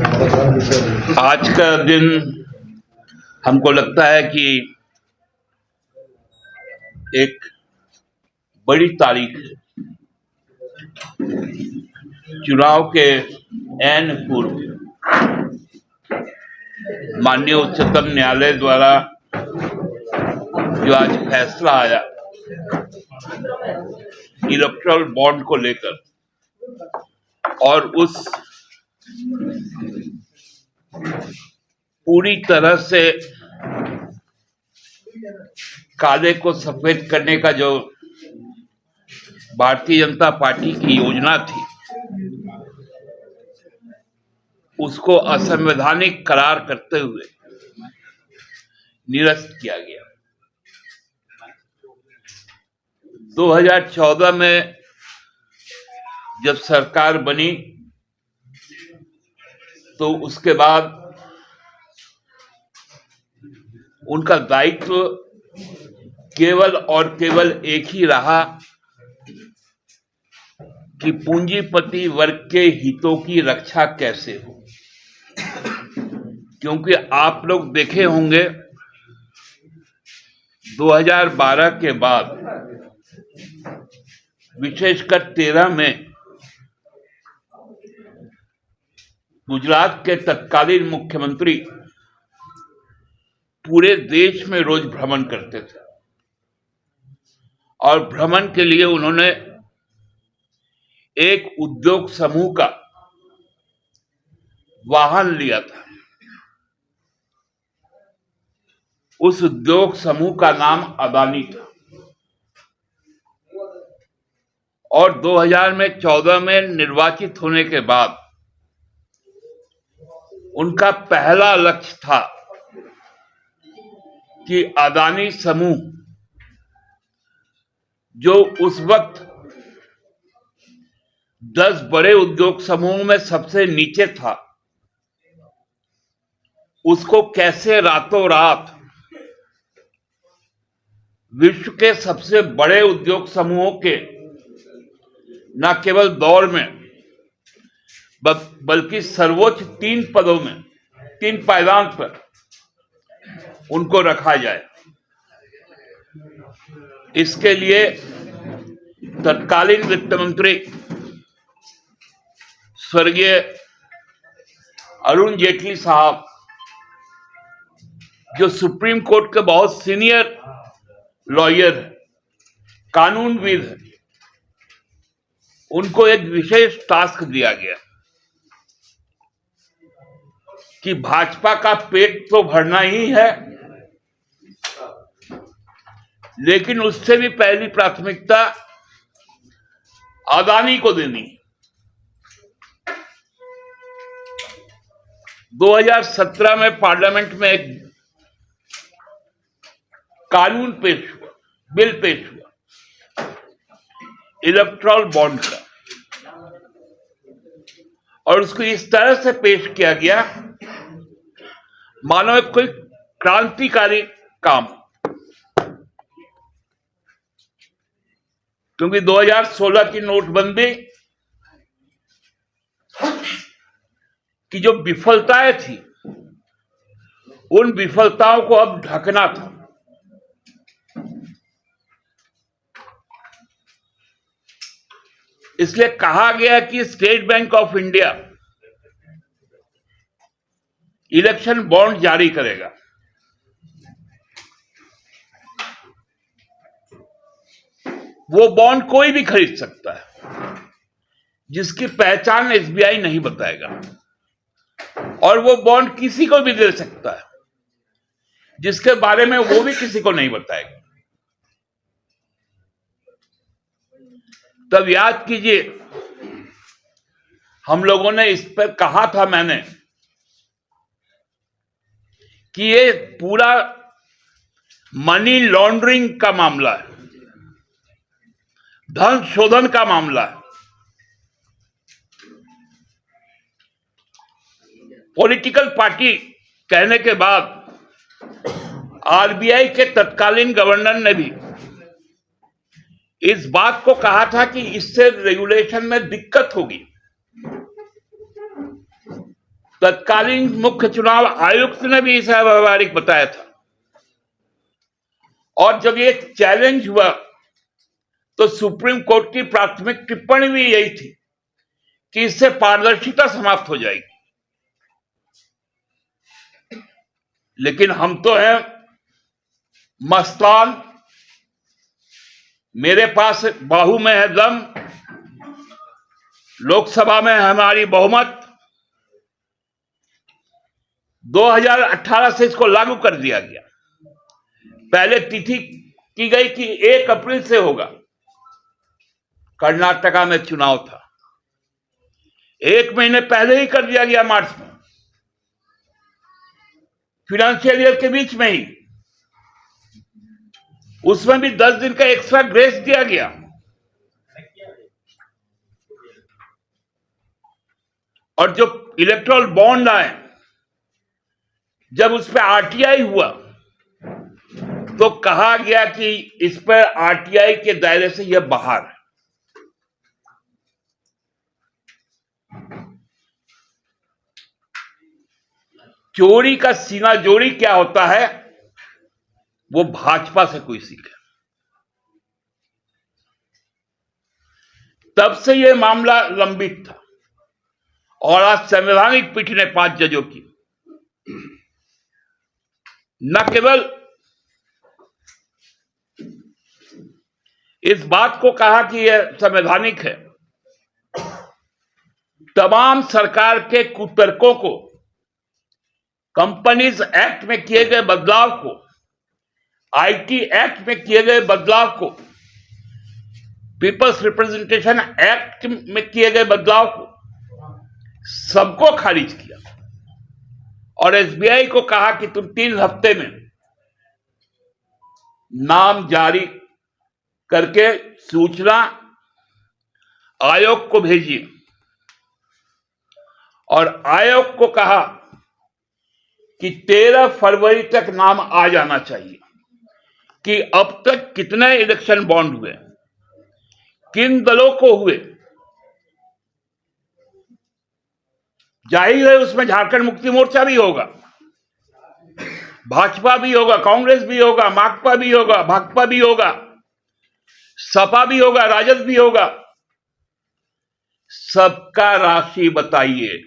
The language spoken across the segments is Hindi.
आज का दिन हमको लगता है कि एक बड़ी तारीख है। चुनाव के ऐन पूर्व माननीय उच्चतम न्यायालय द्वारा जो आज फैसला आया इलेक्टोरल बॉन्ड को लेकर, और उस पूरी तरह से काले को सफेद करने का जो भारतीय जनता पार्टी की योजना थी, उसको असंवैधानिक करार करते हुए निरस्त किया गया। 2014 में जब सरकार बनी तो उसके बाद उनका दायित्व केवल और केवल एक ही रहा कि पूंजीपति वर्ग के हितों की रक्षा कैसे हो। क्योंकि आप लोग देखे होंगे 2012 के बाद विशेषकर 13 में गुजरात के तत्कालीन मुख्यमंत्री पूरे देश में रोज भ्रमण करते थे, और भ्रमण के लिए उन्होंने एक उद्योग समूह का वाहन लिया था। उस उद्योग समूह का नाम अदानी था, और 2014 में निर्वाचित होने के बाद उनका पहला लक्ष्य था कि अदानी समूह, जो उस वक्त 10 बड़े उद्योग समूहों में सबसे नीचे था, उसको कैसे रातों रात विश्व के सबसे बड़े उद्योग समूहों के न केवल दौर में बल्कि सर्वोच्च 3 पदों में, 3 पायदान पर उनको रखा जाए। इसके लिए तत्कालीन वित्त मंत्री स्वर्गीय अरुण जेटली साहब, जो सुप्रीम कोर्ट के बहुत सीनियर लॉयर, कानूनविद हैं, उनको एक विशेष टास्क दिया गया कि भाजपा का पेट तो भरना ही है, लेकिन उससे भी पहली प्राथमिकता अदानी को देनी। 2017 में पार्लियामेंट में एक कानून पेश हुआ, बिल पेश हुआ इलेक्टोरल बॉन्ड का, और उसको इस तरह से पेश किया गया मानो कोई क्रांतिकारी काम। क्योंकि 2016 की नोटबंदी की जो विफलताएं थी, उन विफलताओं को अब ढकना था। इसलिए कहा गया कि state bank of India election bond जारी करेगा। वो बॉन्ड कोई भी खरीद सकता है, जिसकी पहचान एसबीआई नहीं बताएगा, और वो बॉन्ड किसी को भी दे सकता है, जिसके बारे में वो भी किसी को नहीं बताएगा। तब याद कीजिए, हम लोगों ने इस पर कहा था, मैंने, कि ये पूरा मनी लॉन्ड्रिंग का मामला है, धन शोधन का मामला है। पॉलिटिकल पार्टी कहने के बाद आरबीआई के तत्कालीन गवर्नर ने भी इस बात को कहा था कि इससे रेगुलेशन में दिक्कत होगी। तत्कालीन मुख्य चुनाव आयुक्त ने भी इसे अव्यावहारिक बताया था। और जब ये चैलेंज हुआ तो सुप्रीम कोर्ट की प्राथमिक टिप्पणी भी यही थी कि इससे पारदर्शिता समाप्त हो जाएगी। लेकिन हम तो हैं मस्तान, मेरे पास बाहू में है दम, लोकसभा में हमारी बहुमत, 2018 से इसको लागू कर दिया गया। पहले तिथि की गई कि 1 अप्रैल से होगा, कर्नाटका में चुनाव था, 1 महीने पहले ही कर दिया गया, मार्च में, फाइनेंशियल ईयर के बीच में ही। उसमें भी 10 दिन का एक्स्ट्रा ग्रेस दिया गया। और जो इलेक्टोरल बॉन्ड आए, जब उस पर आरटीआई हुआ तो कहा गया कि इस पर आरटीआई के दायरे से यह बाहर है। चोरी का सीना जोड़ी क्या होता है, वो भाजपा से कोई सीखे। तब से यह मामला लंबित था और आज संवैधानिक पीठ ने 5 जजों की न केवल इस बात को कहा कि यह संवैधानिक है, तमाम सरकार के कुतर्कों को, कंपनीज एक्ट में किए गए बदलाव को, आईटी एक्ट में किए गए बदलाव को, पीपल्स रिप्रेजेंटेशन एक्ट में किए गए बदलाव को, सबको खारिज किया। और एसबीआई को कहा कि तुम 3 हफ्ते में नाम जारी करके सूचना आयोग को भेजिए। और आयोग को कहा कि 13 फरवरी तक नाम आ जाना चाहिए कि अब तक कितने इलेक्शन बॉन्ड हुए, किन दलों को हुए। जाहिर है उसमें झारखंड मुक्ति मोर्चा भी होगा, भाजपा भी होगा, कांग्रेस भी होगा, माकपा भी होगा, भाकपा भी होगा, सपा भी होगा, राजद भी होगा। सबका राशि बताइए।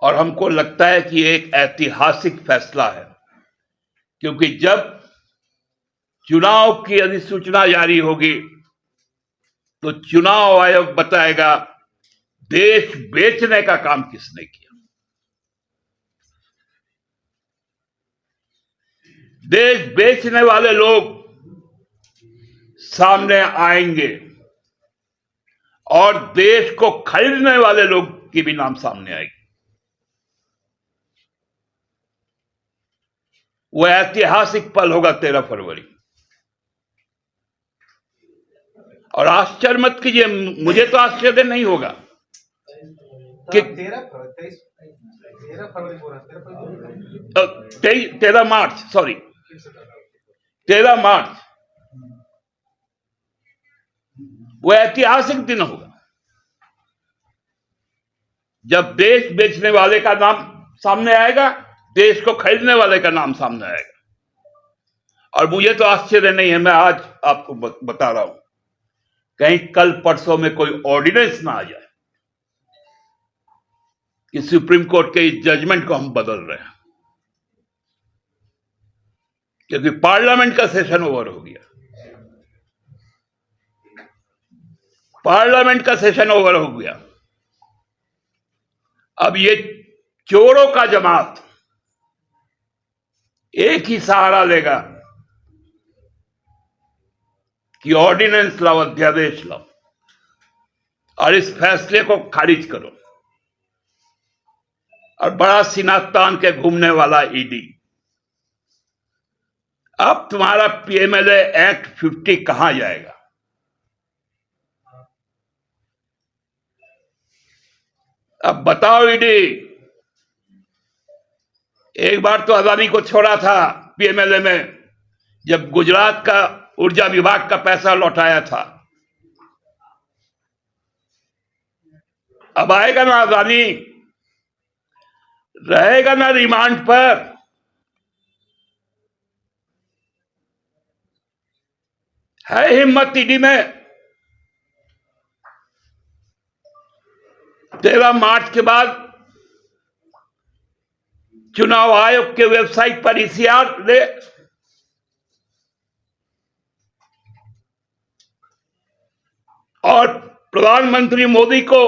और हमको लगता है कि एक ऐतिहासिक फैसला है, क्योंकि जब चुनाव की अधिसूचना जारी होगी तो चुनाव आयोग बताएगा देश बेचने का काम किसने किया। देश बेचने वाले लोग सामने आएंगे और देश को खरीदने वाले लोग की भी नाम सामने आएगी। वो ऐतिहासिक पल होगा 13 फरवरी। और आश्चर्य मत कीजिए, मुझे तो आश्चर्य नहीं होगा कि 13 मार्च, सॉरी 13 मार्च वो ऐतिहासिक दिन होगा जब देश बेचने वाले का नाम सामने आएगा, देश को खरीदने वाले का नाम सामने आएगा। और मुझे तो आश्चर्य नहीं है, मैं आज आपको बता रहा हूं, कहीं कल परसों में कोई ऑर्डिनेंस ना आ जाए कि सुप्रीम कोर्ट के इस जजमेंट को हम बदल रहे हैं, क्योंकि पार्लियामेंट का सेशन ओवर हो गया। पार्लियामेंट का सेशन ओवर हो गया। अब ये चोरों का जमात एक ही सहारा लेगा कि ऑर्डिनेंस लाओ, अध्यादेश लाओ और इस फैसले को खारिज करो। और बड़ा सीना तान के घूमने वाला ईडी, अब तुम्हारा पीएमएलए एक्ट 50 कहां जाएगा? अब बताओ ईडी, एक बार तो अदानी को छोड़ा था पीएमएलए में, जब गुजरात का ऊर्जा विभाग का पैसा लौटाया था, अब आएगा ना अदानी, रहेगा ना रिमांड पर। है हिम्मत ईडी में। 13 मार्च के बाद चुनाव आयोग के वेबसाइट पर ईसीआर ले, और प्रधानमंत्री मोदी को,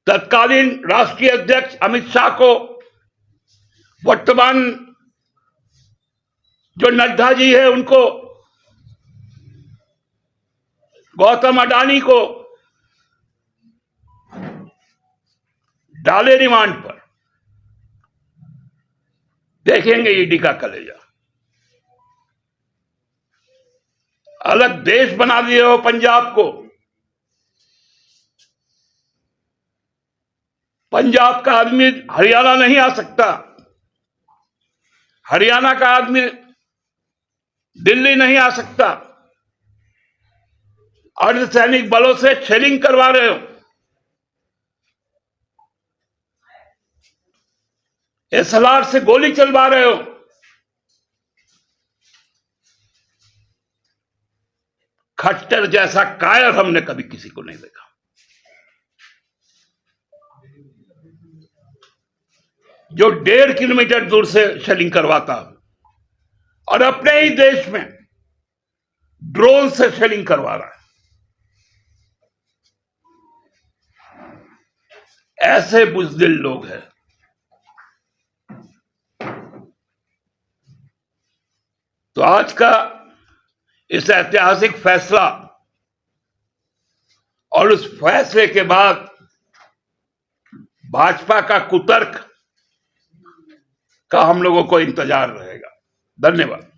तत्कालीन राष्ट्रीय अध्यक्ष अमित शाह को, वर्तमान जो नड्डा जी है उनको, गौतम अडानी को डाले रिमांड पर। देखेंगे ईडी का कलेजा। अलग देश बना दिए हो पंजाब को। पंजाब का आदमी हरियाणा नहीं आ सकता, हरियाणा का आदमी दिल्ली नहीं आ सकता। अर्धसैनिक बलों से शेलिंग करवा रहे हो। एसएलआर से गोली चलवा रहे हो। खट्टर जैसा कायर हमने कभी किसी को नहीं देखा। जो 1.5 किलोमीटर दूर से शेलिंग करवाता और अपने ही देश में ड्रोन से शेलिंग करवा रहा है। ऐसे बुज़दिल लोग हैं। तो आज का इस ऐतिहासिक फैसला और उस फैसले के बाद भाजपा का कुतर्क का हम लोगों को इंतजार रहेगा। धन्यवाद।